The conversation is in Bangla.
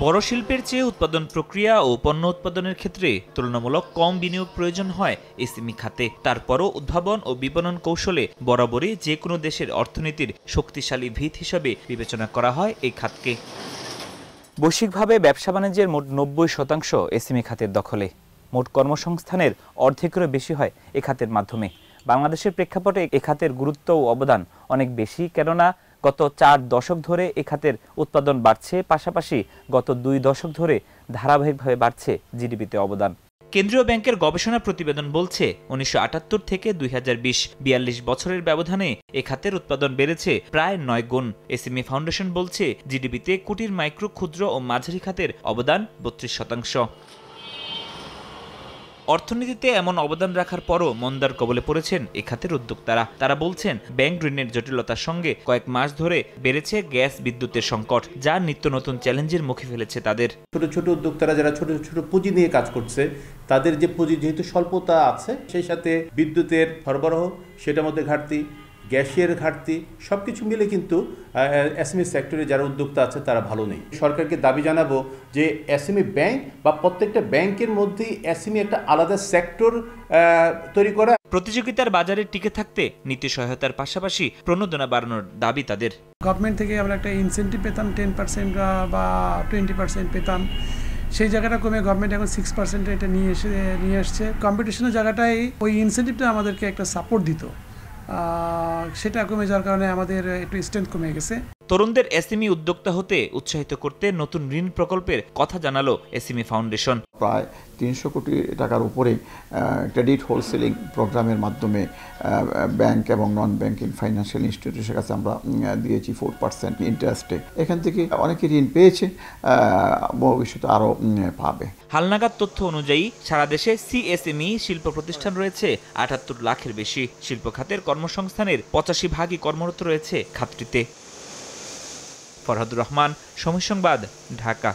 বড় শিল্পের চেয়ে উৎপাদন প্রক্রিয়া ও পণ্য উৎপাদনের ক্ষেত্রে তুলনামূলক কম বিনিয়োগ প্রয়োজন হয় এসএমই খাতে। তারপরও উদ্ভাবন ও বিপণন কৌশলে বরাবরই যে কোনো দেশের অর্থনীতির শক্তিশালী ভিত হিসাবে বিবেচনা করা হয় এই খাতকে। বৈশ্বিকভাবে ব্যবসা বাণিজ্যের মোট ৯০% এসএমই খাতের দখলে। মোট কর্মসংস্থানের অর্ধেকেরও বেশি হয় এ খাতের মাধ্যমে। বাংলাদেশের প্রেক্ষাপটে এ খাতের গুরুত্ব ও অবদান অনেক বেশি, কেননা গত ৪ দশক ধরে এ খাতের উৎপাদন বাড়ছে, পাশাপাশি গত ২ দশক ধরে ধারাবাহিকভাবে বাড়ছে জিডিপিতে অবদান। কেন্দ্রীয় ব্যাংকের গবেষণা প্রতিবেদন বলছে ১৯৭৮ থেকে ২০২০ ৪২ বছরের ব্যবধানে এ খাতের উৎপাদন বেড়েছে প্রায় ৯ গুণ। এসএমই ফাউন্ডেশন বলছে জিডিপিতে কুটির, মাইক্রো, ক্ষুদ্র ও মাঝারি খাতের অবদান ৩২%। অর্থনীতিতে এমন অবদান রাখার পরও মন্দার কবলে পড়েছেন এ খাতের উদ্যোক্তারা। তারা বলছেন ব্যাংক ঋণের জটিলতার সঙ্গে কয়েক মাস ধরে বেড়েছে গ্যাস বিদ্যুতের সংকট, যা নিত্য নতুন চ্যালেঞ্জের মুখে ফেলেছে তাদের। ছোট ছোট উদ্যোক্তারা যারা ছোট ছোট পুঁজি নিয়ে কাজ করছে, তাদের যে পুঁজি যেহেতু স্বল্পতা আছে, সেই সাথে বিদ্যুতের সরবরাহ সেটার মধ্যে ঘাটতি, গ্যাসের ঘাটতি, সবকিছু মিলে কিন্তু এসএমই সেক্টরে যারা উদ্যোক্তা আছে তারা ভালো নেই। সরকারকে দাবি জানাবো যে এসএমই ব্যাংক বা প্রত্যেকটা ব্যাংকের মধ্যেই এসএমই একটা আলাদা সেক্টর তৈরি করা। প্রতিযোগিতার বাজারে টিকে থাকতে নীতি সহায়তার পাশাপাশি প্রণোদনা বাড়ানোর দাবি তাদের। গভর্নমেন্ট থেকে আমরা একটা ইনসেন্টিভ পেতাম 10% বা 20% পেতাম, সেই জায়গাটা কমে গভর্নমেন্ট এখন 6% এটা নিয়ে আসছে। কম্পিটিশনের জায়গাটাই ওই ইনসেন্টিভটা আমাদেরকে একটা সাপোর্ট দিত, সেটা কমে যাওয়ার কারণে আমাদের একটু স্ট্রেংথ কমে গেছে। তরুণদের এসএমই উদ্যোক্তা হতে উৎসাহিত করতে নতুন ঋণ প্রকল্পের কথা জানালো এসএমই ফাউন্ডেশন। প্রায় ৩০০ কোটি টাকার উপরে ক্রেডিট হোলসেলিং প্রোগ্রামের মাধ্যমে ব্যাংক এবং নন ব্যাংকিং ফাইন্যান্সিয়াল ইনস্টিটিউশনের কাছে আমরা দিয়েছি 4% ইন্টারেস্টে। এখান থেকে অনেকে ঋণ পেয়েছে, ভবিষ্যতে আরও পাবে। হালনাগাদ তথ্য অনুযায়ী সারা দেশে সিএসএমই শিল্প প্রতিষ্ঠান রয়েছে ৭৮ লাখের বেশি। শিল্প খাতের কর্মসংস্থানের ৮৫% কর্মরত রয়েছে খাতটিতে। ফরহাদুর রহমান, সময় সংবাদ, ঢাকা।